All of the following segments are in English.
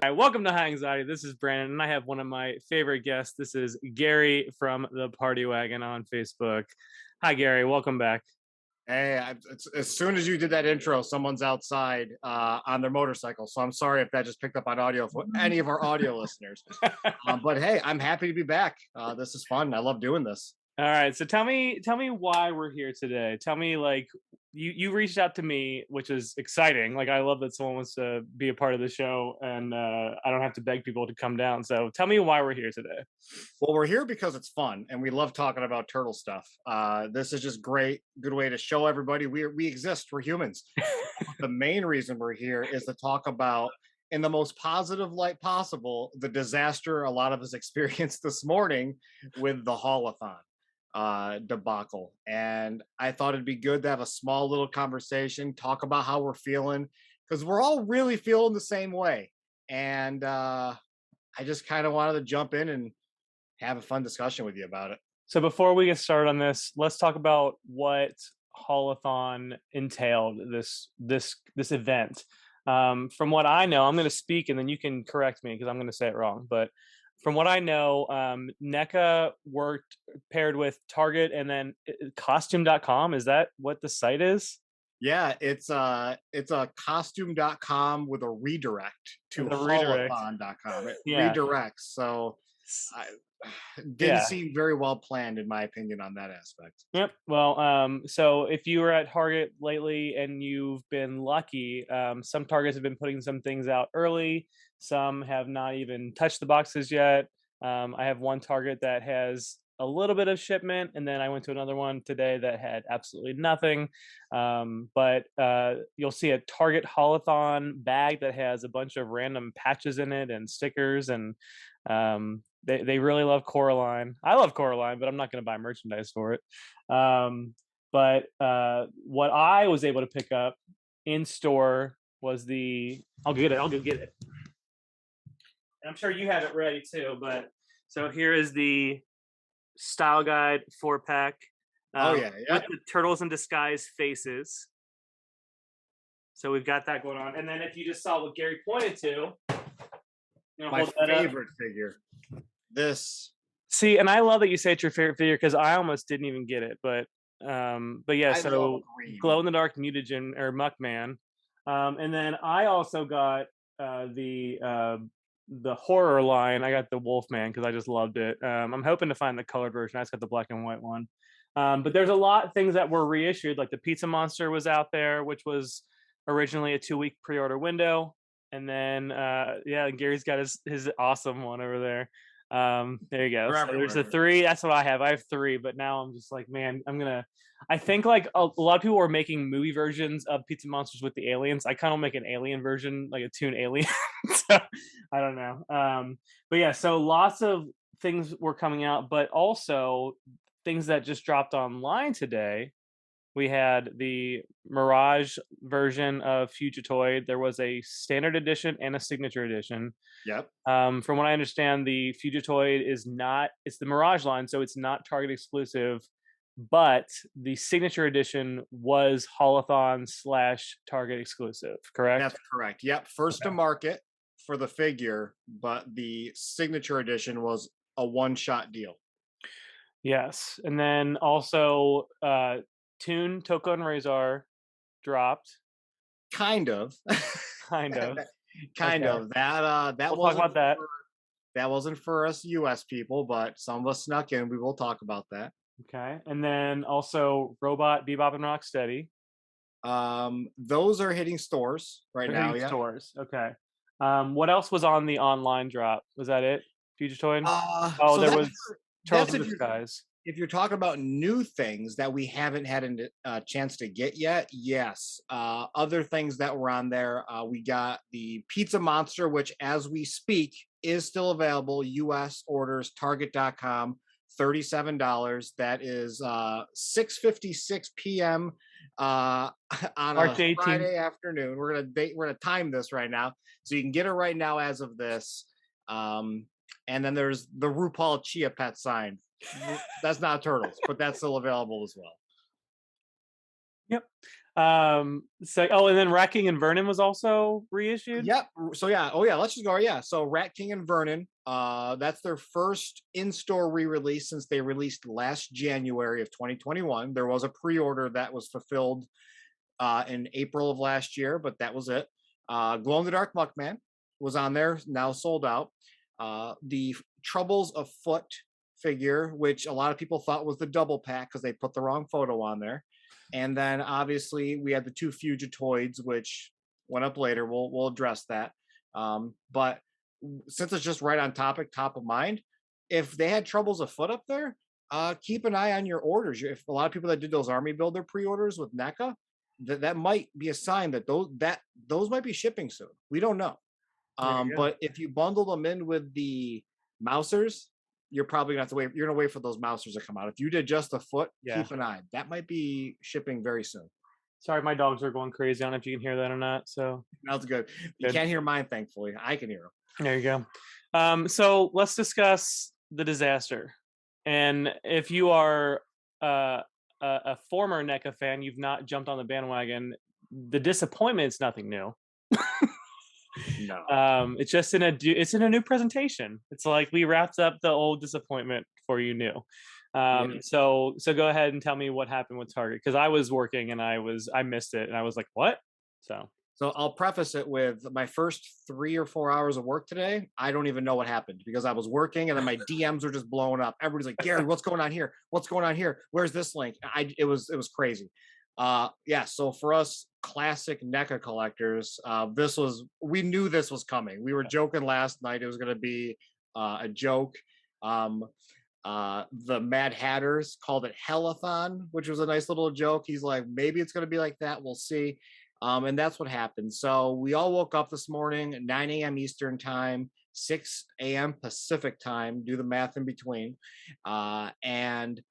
Hi, welcome to High Anxiety. This is Brandon, and I have one of my favorite guests. This is Gary from the Party Wagon on Facebook. Hi, Gary. Welcome back. Hey, as soon as you did that intro, someone's outside on their motorcycle. So I'm sorry if that just picked up on audio for any of our audio listeners. But hey, I'm happy to be back. This is fun. I love doing this. All right, so tell me why we're here today. Tell me, like, you reached out to me, which is exciting. Like, I love that someone wants to be a part of the show, and I don't have to beg people to come down. So tell me why we're here today. Well, we're here because it's fun and we love talking about turtle stuff. This is just great, good way to show everybody we exist. We're humans. The main reason we're here is to talk about, in the most positive light possible, the disaster a lot of us experienced this morning with the Haulathon debacle. And I thought it'd be good to have a small little conversation, talk about how we're feeling, because we're all really feeling the same way. And I just kind of wanted to jump in and have a fun discussion with you about it. So before we get started on this, let's talk about what Haulathon entailed. This event. From what I know, I'm going to speak, and then you can correct me because I'm going to say it wrong. But from what I know, NECA worked paired with Target, and then costume.com. Is that what the site is? Yeah, it's a costume.com with a redirect to The redirect. haulathon.com. It Yeah. redirects. So I didn't Yeah. seem very well planned in my opinion on that aspect. Yep. Well, so if you were at Target lately and you've been lucky, some Targets have been putting some things out early. Some have not even touched the boxes yet. I have one Target that has a little bit of shipment, and then I went to another one today that had absolutely nothing. But you'll see a Target Haulathon bag that has a bunch of random patches in it and stickers, and they really love Coraline. I love Coraline, but I'm not going to buy merchandise for it. But what I was able to pick up in store was the. I'll get it. I'll go get it. And I'm sure you have it ready too. But so here is the Style Guide 4-pack. Oh yeah, yeah. With the Turtles in Disguise faces. So we've got that going on. And then if you just saw what Gary pointed to, My favorite figure. This. See, and I love that you say it's your favorite figure because I almost didn't even get it, but yeah. I love So green. glow in the dark mutagen or Muckman, and then I also got the horror line. I got the Wolfman because I just loved it. I'm hoping to find the colored version. I just got the black and white one. But there's a lot of things that were reissued, like the Pizza Monster was out there, which was originally a 2-week pre-order window. And then yeah, Gary's got his awesome one over there. There you go. So there's the 3. That's what I have. I have 3, but now I'm just like, man, I think like a lot of people were making movie versions of Pizza Monsters with the aliens. I kind of make an alien version, like a Toon Alien. So I don't know. But yeah, so lots of things were coming out, but also things that just dropped online today. We had the Mirage version of Fugitoid. There was a standard edition and a signature edition. Yep. From what I understand, the Fugitoid it's the Mirage line, so it's not Target exclusive, but the signature edition was Haulathon / Target exclusive, correct? That's correct. Yep. First to market for the figure, but the signature edition was a one-shot deal. Yes. And then also Toon, Toko, and Razor dropped. Kind of. Kind of. Kind Okay. of. That We'll talk about that. That wasn't for us US people, but some of us snuck in. We will talk about that. Okay. And then also Robot, Bebop, and Rocksteady. Those are hitting stores right They're now. hitting Yeah. stores. Okay. What else was on the online drop? Was that it? Fugitoid? Oh, So there was Turtles in if Disguise. you're talking about new things that we haven't had a chance to get yet, yes. Other things that were on there, we got the Pizza Monster, which as we speak is still available. US orders, Target.com, $37. That is 6:56 p.m. On March a 18th. Friday afternoon. We're gonna time this right now, so you can get it right now as of this. And then there's the RuPaul Chia Pet sign. That's not Turtles, but that's still available as well. Yep. So oh, and then Rat King and Vernon was also reissued. Yep. So yeah. Oh yeah. Let's just go. Yeah. So Rat King and Vernon. That's their first in-store re-release since they released last January of 2021. There was a pre-order that was fulfilled in April of last year, but that was it. Glow in the Dark Muckman was on there, now sold out. The Troubles Afoot figure, which a lot of people thought was the double pack because they put the wrong photo on there. And then obviously we had the two Fugitoids, which went up later. We'll address that. But since it's just right on topic, top of mind, if they had Troubles Afoot up there, keep an eye on your orders. If a lot of people that did those Army Builder pre-orders with NECA, that might be a sign that those might be shipping soon. We don't know. There you go. But if you bundle them in with the Mousers, you're probably gonna have to wait. You're gonna wait for those Mousers to come out. If you did just a foot, Yeah. keep an eye. That might be shipping very soon. Sorry, my dogs are going crazy. I don't know if you can hear that or not. So That's good. You good. can't hear mine, thankfully. I can hear them. There you go. So let's discuss the disaster. And if you are a former NECA fan, you've not jumped on the bandwagon. The disappointment is nothing new. No. It's just it's in a new presentation. It's like we wrapped up the old disappointment for you new. Yeah. So go ahead and tell me what happened with Target, because I was working and I missed it and I was like, what? So So I'll preface it with my first 3 or 4 hours of work today. I don't even know what happened because I was working and then my DMs were just blowing up. Everybody's like, Gary, what's going on here? What's going on here? Where's this link? It was crazy. Yeah. So for us classic NECA collectors, we knew this was coming. We were joking last night. It was going to be a joke. Um, the Mad Hatters called it Haulathon, which was a nice little joke. He's like, maybe it's going to be like that. We'll see. And that's what happened. So we all woke up this morning at 9 a.m. Eastern time, 6 a.m. Pacific time, do the math in between. And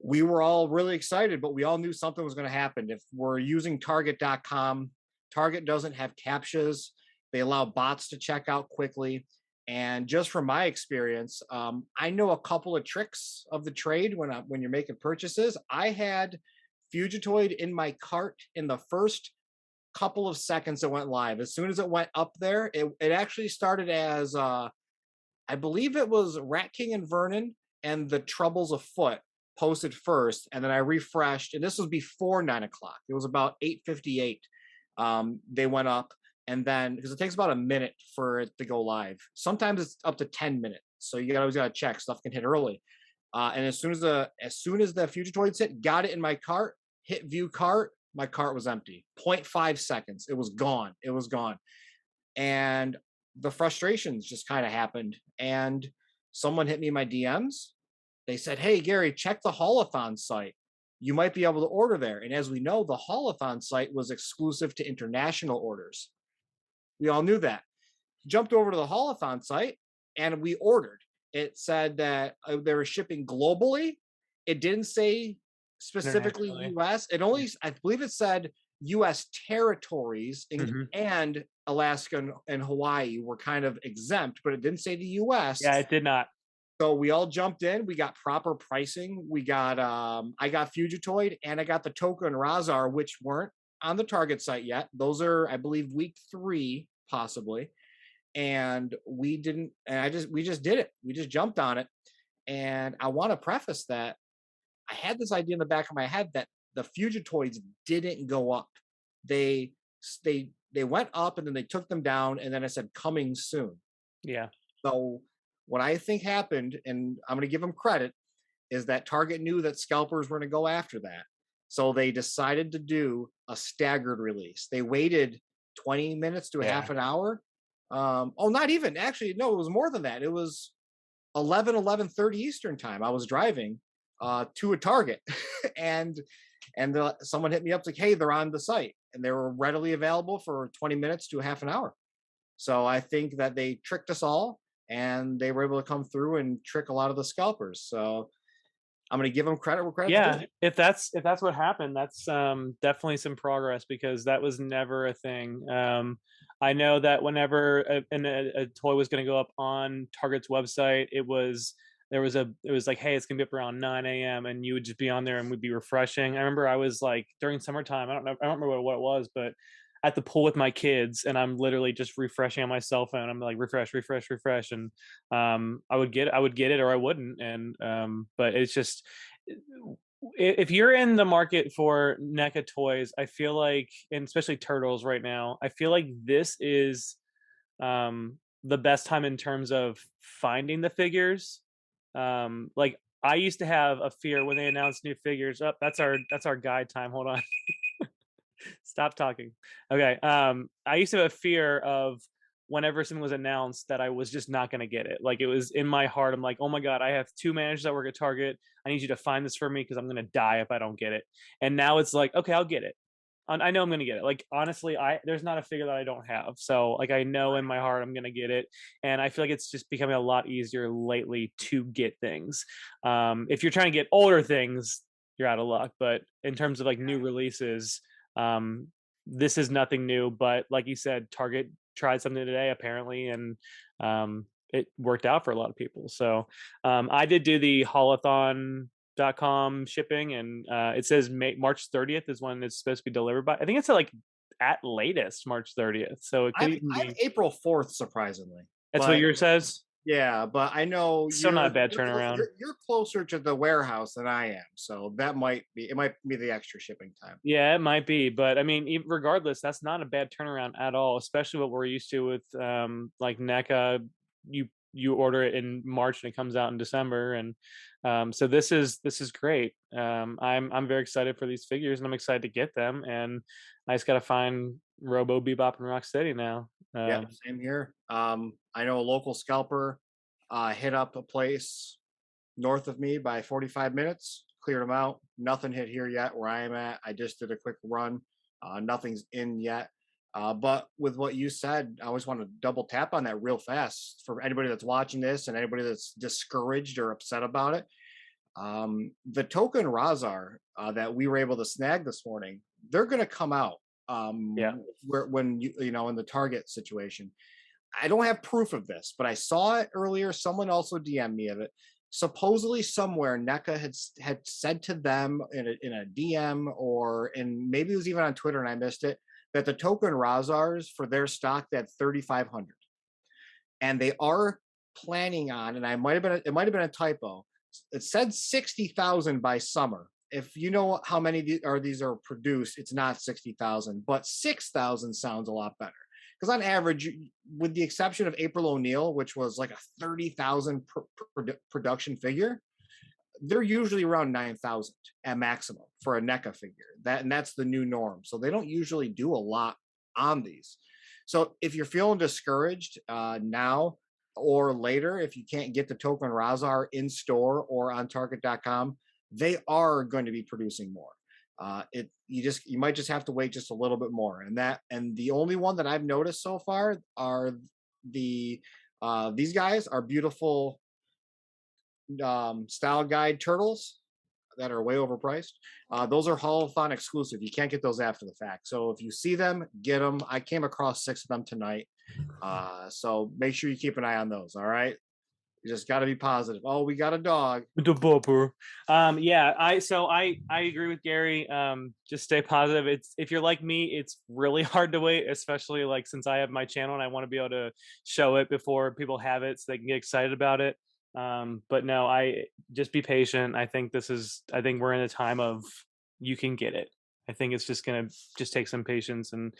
we were all really excited, but we all knew something was going to happen. If we're using target.com, Target doesn't have CAPTCHAs. They allow bots to check out quickly. And just from my experience, I know a couple of tricks of the trade when you're making purchases. I had Fugitoid in my cart in the first couple of seconds it went live. As soon as it went up there, it actually started as I believe it was Rat King and Vernon and the Troubles Afoot posted first, and then I refreshed, and this was before 9 o'clock. It was about 8:58. They went up, and then because it takes about a minute for it to go live. Sometimes it's up to 10 minutes, so you always gotta check. Stuff can hit early. And as soon as the Fugitoids hit, got it in my cart, hit view cart, my cart was empty. 0.5 seconds, it was gone. It was gone, and the frustrations just kind of happened. And someone hit me in my DMs. They said, "Hey Gary, check the Haulathon site. You might be able to order there." And as we know, the Haulathon site was exclusive to international orders. We all knew that. Jumped over to the Haulathon site and we ordered. It said that they were shipping globally. It didn't say specifically internationally. US. I believe it said US territories Mhm. and Alaska and Hawaii were kind of exempt, but it didn't say the US. Yeah, it did not. So we all jumped in. We got proper pricing. We got I got Fugitoid and I got the Toka and Razar, which weren't on the Target site yet. Those are, I believe, week 3, possibly. And we didn't, and we just did it. We just jumped on it. And I want to preface that I had this idea in the back of my head that the Fugitoids didn't go up. They they went up and then they took them down, and then I said coming soon. Yeah. So what I think happened, and I'm going to give them credit, is that Target knew that scalpers were going to go after that. So they decided to do a staggered release. They waited 20 minutes to a Yeah. half an hour. Oh, not even. Actually, no, it was more than that. It was 11:30 Eastern time. I was driving to a Target, and someone hit me up like, "Hey, they're on the site," and they were readily available for 20 minutes to a half an hour. So I think that they tricked us all, and they were able to come through and trick a lot of the scalpers. So I'm going to give them credit where credit's Yeah, due. if that's what happened, that's definitely some progress, because that was never a thing. I know that whenever a toy was going to go up on Target's website, it was it was like, hey, it's gonna be up around 9 a.m. and you would just be on there and would be refreshing. I remember I was like during summertime, I don't remember what it was, but at the pool with my kids and I'm literally just refreshing on my cell phone. I'm like refresh, refresh, refresh, and I would get it or I wouldn't. And but it's just if you're in the market for NECA toys, I feel like, and especially turtles right now, I feel like this is the best time in terms of finding the figures. Like I used to have a fear when they announced new figures. Up, that's our guide time. Hold on. Stop talking. Okay. I used to have a fear of whenever something was announced that I was just not going to get it. Like it was in my heart. I'm like, oh my God, I have two managers that work at Target. I need you to find this for me because I'm going to die if I don't get it. And now it's like, okay, I'll get it. I know I'm gonna get it. Like honestly, I there's not a figure that I don't have. So like I know in my heart I'm gonna get it, and I feel like it's just becoming a lot easier lately to get things. If you're trying to get older things, you're out of luck. But in terms of like new releases, um, this is nothing new. But like you said, Target tried something today apparently, and it worked out for a lot of people. So I did do the haulathon.com shipping, and it says March 30th is when it's supposed to be delivered by. I think it's like at latest March 30th, so it could even I have be. April 4th, surprisingly, That's what but yours says. yeah, but I know Still not a bad turnaround. you're closer to the warehouse than I am, so that might be the extra shipping time. Yeah, it might be, but I mean, regardless, that's not a bad turnaround at all. Especially what we're used to with like NECA. You order it in March and it comes out in December, and so this is great. I'm very excited for these figures, and I'm excited to get them. And I just got to find Robo, Bebop, and Rocksteady now. Yep, same here. I know a local scalper hit up a place north of me by 45 minutes, cleared them out. Nothing hit here yet where I am at. I just did a quick run. Nothing's in yet. But with what you said, I always want to double tap on that real fast for anybody that's watching this and anybody that's discouraged or upset about it. The token Razar that we were able to snag this morning, they're going to come out Yeah, when you know in the Target situation. I don't have proof of this, but I saw it earlier. Someone also DM'd me of it. Supposedly, somewhere NECA had said to them in a DM or in maybe it was even on Twitter and I missed it that the token Razars for their stock at 3,500, and they are planning on. And it might have been a typo. It said 60,000 by summer. If you know how many these are produced, it's not 60,000, but 6,000 sounds a lot better because on average, with the exception of April O'Neil, which was like a 30,000 production figure, they're usually around 9,000 at maximum for a NECA figure. That's the new norm. So they don't usually do a lot on these. So if you're feeling discouraged now or later, if you can't get the token Razar in store or on Target.com, they are going to be producing more. You might just have to wait just a little bit more. And the only one that I've noticed so far are the these guys are beautiful style guide turtles that are way overpriced. Those are Haulathon exclusive. You can't get those after the fact. So if you see them, get them. I came across 6 of them tonight. So make sure you keep an eye on those. All right. You just got to be positive. Oh, we got a dog. the bumper. Yeah, I agree with Gary. Just stay positive. It's if you're like me, it's really hard to wait, especially like since I have my channel and I want to be able to show it before people have it so they can get excited about it. But no, I just be patient. I think we're in a time of you can get it. I think it's just gonna just take some patience and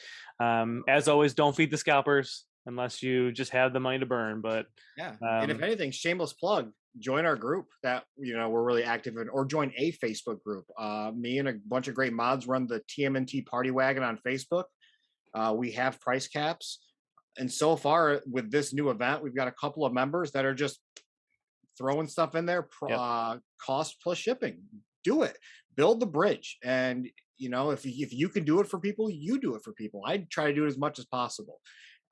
as always, don't feed the scalpers unless you just have the money to burn. But Yeah. And if um, anything, shameless plug, join our group that, we're really active in, or join a Facebook group. Me and a bunch of great mods run the TMNT Party Wagon on Facebook. We have price caps. And so far with this new event, we've got a couple of members that are just throwing stuff in there, yep. cost plus shipping. Do it. Build the bridge. And if you can do it for people, you do it for people. I try to do it as much as possible.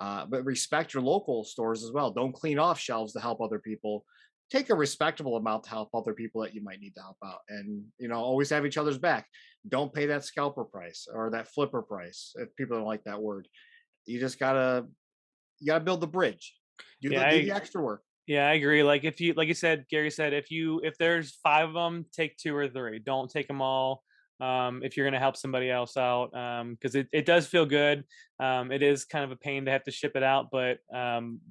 But respect your local stores as well. Don't clean off shelves to help other people. Take a respectable amount to help other people that you might need to help out. And always have each other's back. Don't pay that scalper price or that flipper price if people don't like that word. You just gotta build the bridge. Do Yeah, the extra work. Yeah, I agree. Like if you, like you said, Gary said, if there's 5 of them, take 2 or 3. Don't take them all. If you're going to help somebody else out, because it does feel good. It is kind of a pain to have to ship it out, but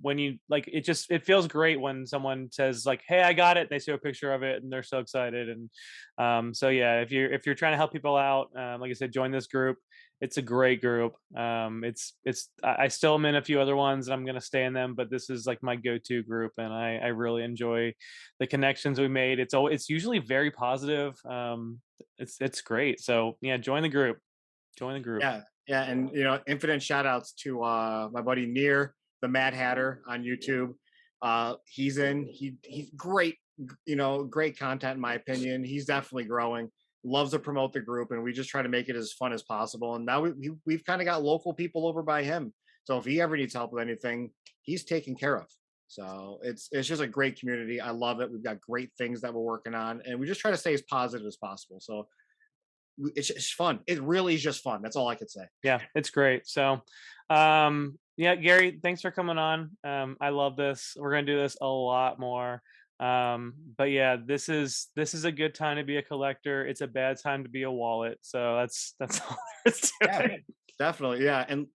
when you like, it feels great when someone says like, "Hey, I got it." They show a picture of it and they're so excited. And so yeah, if you're trying to help people out, like I said, join this group. It's a great group. I still am in a few other ones and I'm gonna stay in them, but this is like my go-to group, and I really enjoy the connections we made. It's usually very positive. It's great. So yeah, join the group. Join the group. Yeah, yeah, and infinite shout outs to my buddy Near the Mad Hatter on YouTube. He's great, great content in my opinion. He's definitely growing. Loves to promote the group, and we just try to make it as fun as possible. And now we've kind of got local people over by him. So if he ever needs help with anything, he's taken care of. So it's just a great community. I love it. We've got great things that we're working on, and we just try to stay as positive as possible. So it's fun. It really is just fun. That's all I could say. Yeah, it's great. So yeah, Gary, thanks for coming on. I love this. We're gonna do this a lot more. But yeah, this is a good time to be a collector. It's a bad time to be a wallet. So that's all there is to Yeah, it. definitely. Yeah. And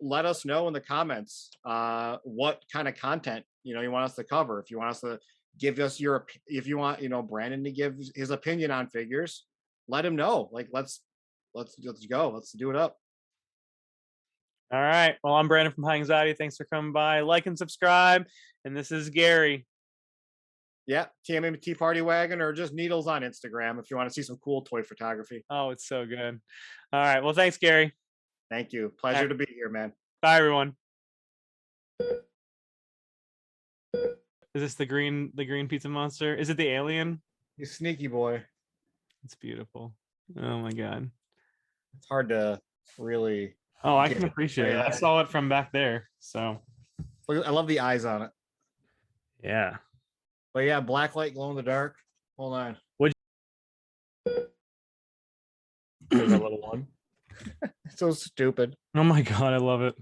let us know in the comments what kind of content you want us to cover. If you want us to give us if you want, Brandon to give his opinion on figures, let him know. Like let's go. Let's do it up. All right. Well, I'm Brandon from High Anxiety. Thanks for coming by. Like and subscribe. And this is Gary. Yeah, TMMT Party Wagon or just Needles on Instagram if you want to see some cool toy photography. Oh, it's so good. All right. Well, thanks, Gary. Thank you. All Pleasure right. to be here, man. Bye, everyone. Is this the green pizza monster? Is it the alien? You sneaky boy. It's beautiful. Oh my god. It's hard to really Oh, I get can it. appreciate it. I saw it from back there. So I love the eyes on it. yeah. But yeah, black light, glow in the dark. Hold on. What? There's a little one. So stupid. Oh my god, I love it.